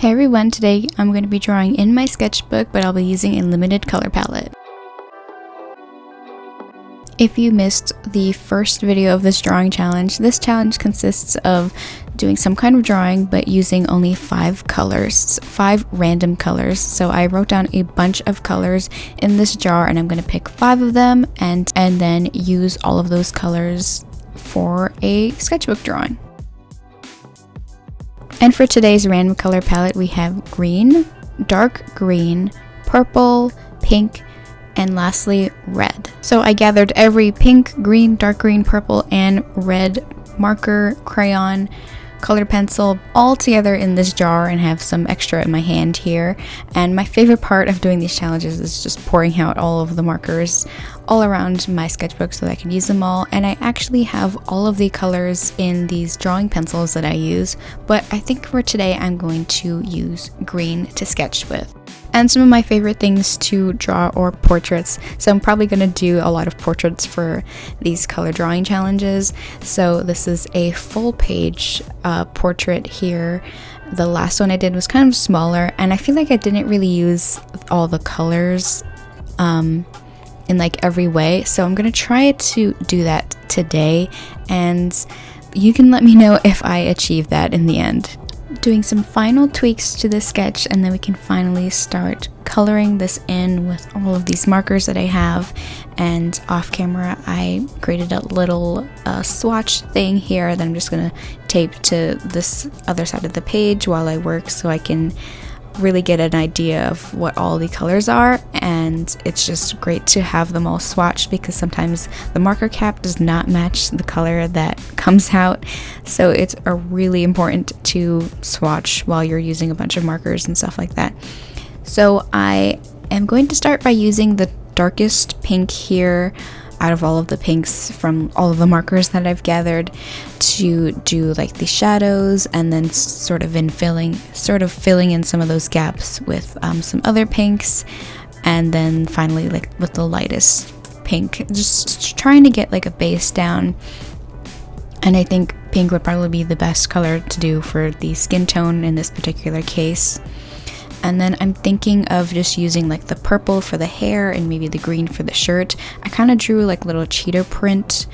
Hey everyone, today I'm going to be drawing in my sketchbook, but I'll be using a limited color palette. If you missed the first video of this drawing challenge, this challenge consists of doing some kind of drawing but using only 5 colors, 5 random colors. So I wrote down a bunch of colors in this jar and I'm going to pick 5 of them and then use all of those colors for a sketchbook drawing. And for today's random color palette, we have green, dark green, purple, pink, and lastly, red. So I gathered every pink, green, dark green, purple, and red marker, crayon, colored pencil all together in this jar and have some extra in my hand here. And my favorite part of doing these challenges is just pouring out all of the markers all around my sketchbook so that I can use them all. And I actually have all of the colors in these drawing pencils that I use, but I think for today I'm going to use green to sketch with. And some of my favorite things to draw are portraits, so I'm probably going to do a lot of portraits for these color drawing challenges. So this is a full page portrait here. The last one I did was kind of smaller, and I feel like I didn't really use all the colors in like every way, so I'm going to try to do that today, and you can let me know if I achieve that in the end. Doing some final tweaks to this sketch, and then we can finally start coloring this in with all of these markers that I have. And off camera I created a little swatch thing here that I'm just gonna tape to this other side of the page while I work, so I can really get an idea of what all the colors are. And it's just great to have them all swatched because sometimes the marker cap does not match the color that comes out, so it's really important to swatch while you're using a bunch of markers and stuff like that. So I am going to start by using the darkest pink here out of all of the pinks from all of the markers that I've gathered to do like the shadows, and then sort of filling in some of those gaps with some other pinks, and then finally like with the lightest pink, just trying to get like a base down. And I think pink would probably be the best color to do for the skin tone in this particular case. And then I'm thinking of just using like the purple for the hair and maybe the green for the shirt. I kind of drew like little cheetah print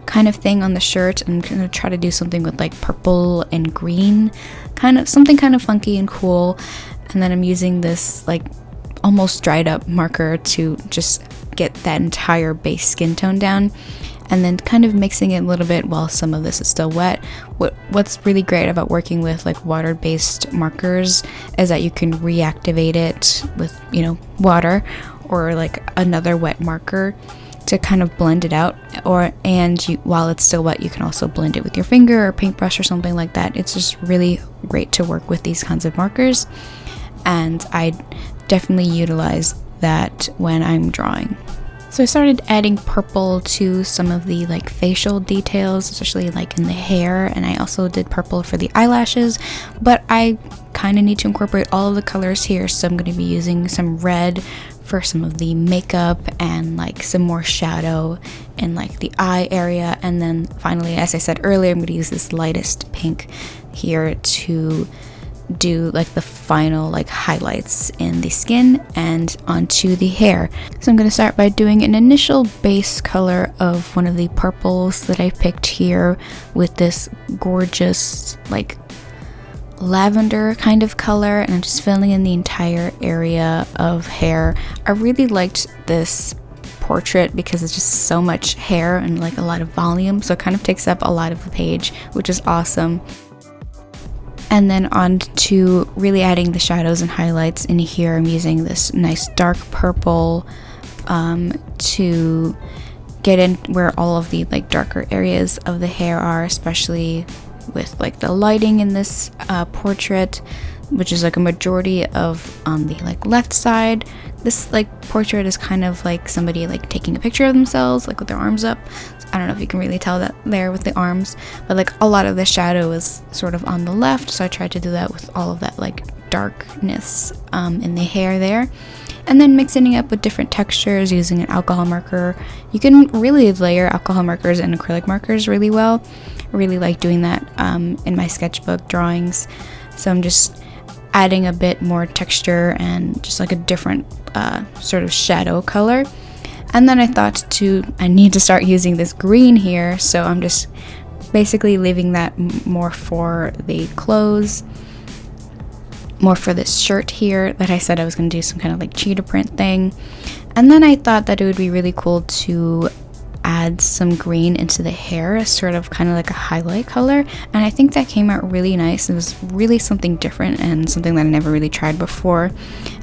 kind of thing on the shirt. I'm gonna try to do something with like purple and green, something kind of funky and cool. And then I'm using this like almost dried up marker to just get that entire base skin tone down, and then kind of mixing it a little bit while some of this is still wet. What's really great about working with like water-based markers is that you can reactivate it with, water or like another wet marker to kind of blend it out, while it's still wet you can also blend it with your finger or paintbrush or something like that. It's just really great to work with these kinds of markers, and I definitely utilize that when I'm drawing. So I started adding purple to some of the like facial details, especially like in the hair, and I also did purple for the eyelashes, but I kind of need to incorporate all of the colors here, so I'm going to be using some red for some of the makeup and like some more shadow in like the eye area. And then finally, as I said earlier, I'm going to use this lightest pink here to do like the final like highlights in the skin and onto the hair. So I'm going to start by doing an initial base color of one of the purples that I picked here with this gorgeous like lavender kind of color, and I'm just filling in the entire area of hair. I really liked this portrait because it's just so much hair and like a lot of volume, so it kind of takes up a lot of the page, which is awesome. And then on to really adding the shadows and highlights in here. I'm using this nice dark purple to get in where all of the like darker areas of the hair are, especially with like the lighting in this portrait, which is like a majority of on the like left side. This like portrait is kind of like somebody like taking a picture of themselves like with their arms up. I don't know if you can really tell that there with the arms, but like a lot of the shadow is sort of on the left, so I tried to do that with all of that like darkness in the hair there. And then mixing it up with different textures using an alcohol marker. You can really layer alcohol markers and acrylic markers really well. I really like doing that in my sketchbook drawings. So I'm just adding a bit more texture and just like a different sort of shadow color. And then I thought I need to start using this green here, so I'm just basically leaving that more for the clothes, more for this shirt here that I said I was going to do some kind of like cheetah print thing. And then I thought that it would be really cool to add some green into the hair as sort of kind of like a highlight color, and I think that came out really nice. It was really something different and something that I never really tried before.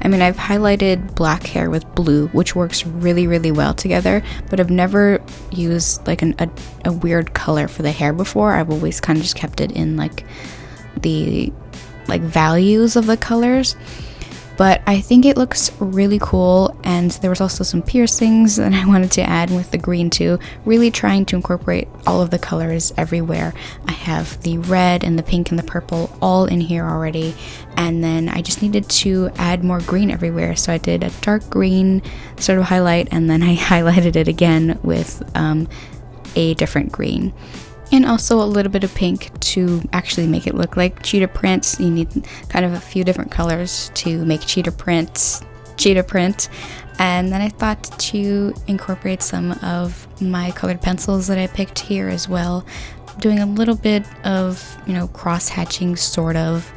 I mean, I've highlighted black hair with blue, which works really, really well together, but I've never used like a weird color for the hair before. I've always kind of just kept it in like the values of the colors. But I think it looks really cool, and there was also some piercings that I wanted to add with the green too, really trying to incorporate all of the colors everywhere. I have the red and the pink and the purple all in here already, and then I just needed to add more green everywhere, so I did a dark green sort of highlight, and then I highlighted it again with a different green. And also a little bit of pink to actually make it look like cheetah prints. You need kind of a few different colors to make cheetah print. And then I thought to incorporate some of my colored pencils that I picked here as well, doing a little bit of, cross hatching sort of,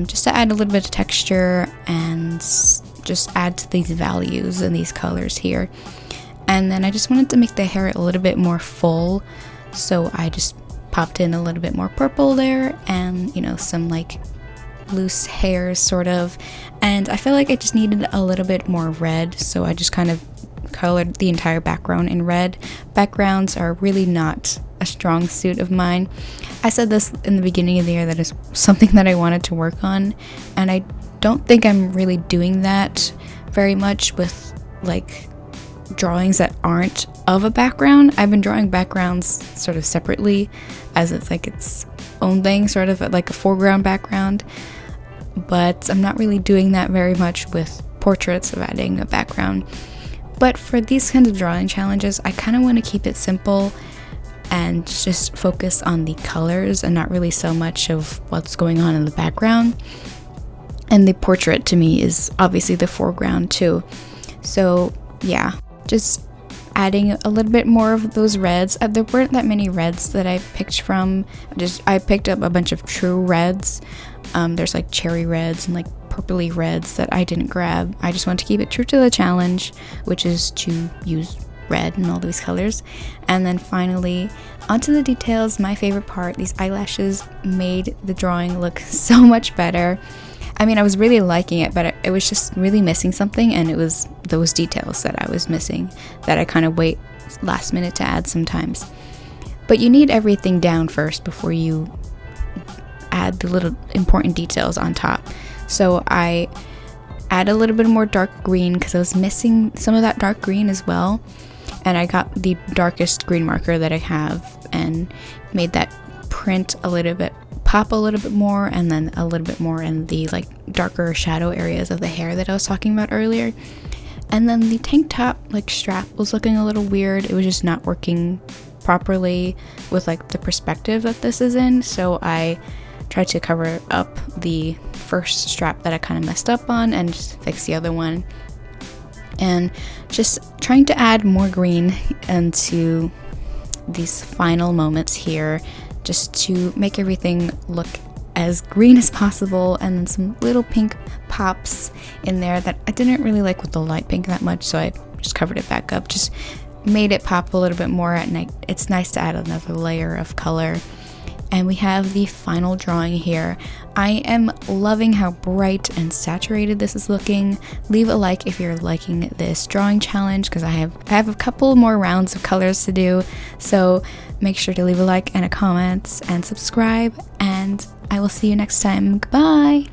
just to add a little bit of texture and just add to these values and these colors here. And then I just wanted to make the hair a little bit more full, so I just popped in a little bit more purple there and, some like loose hairs sort of. And I feel like I just needed a little bit more red, so I just kind of colored the entire background in red. Backgrounds are really not a strong suit of mine. I said this in the beginning of the year that is something that I wanted to work on, and I don't think I'm really doing that very much with like drawings that aren't of a background. I've been drawing backgrounds sort of separately as it's like its own thing, sort of like a foreground background, but I'm not really doing that very much with portraits of adding a background. But for these kinds of drawing challenges, I kind of want to keep it simple and just focus on the colors and not really so much of what's going on in the background. And the portrait to me is obviously the foreground too. So yeah, just adding a little bit more of those reds. There weren't that many reds that I picked from. I picked up a bunch of true reds. There's like cherry reds and like purpley reds that I didn't grab. I just want to keep it true to the challenge, which is to use red and all these colors. And then finally, onto the details. My favorite part, these eyelashes made the drawing look so much better. I mean, I was really liking it, but it was just really missing something, and it was those details that I was missing that I kind of wait last minute to add sometimes. But you need everything down first before you add the little important details on top. So I add a little bit more dark green because I was missing some of that dark green as well. And I got the darkest green marker that I have and made that print a little bit, pop a little bit more, and then a little bit more in the like darker shadow areas of the hair that I was talking about earlier. And then the tank top like strap was looking a little weird. It was just not working properly with like the perspective that this is in, so I tried to cover up the first strap that I kind of messed up on and just fix the other one. And just trying to add more green into these final moments here, just to make everything look as green as possible, and then some little pink pops in there that I didn't really like with the light pink that much, so I just covered it back up, just made it pop a little bit more at night. It's nice to add another layer of color. And we have the final drawing here. I am loving how bright and saturated this is looking. Leave a like if you're liking this drawing challenge, because I have a couple more rounds of colors to do. So make sure to leave a like and a comment and subscribe, and I will see you next time. Goodbye!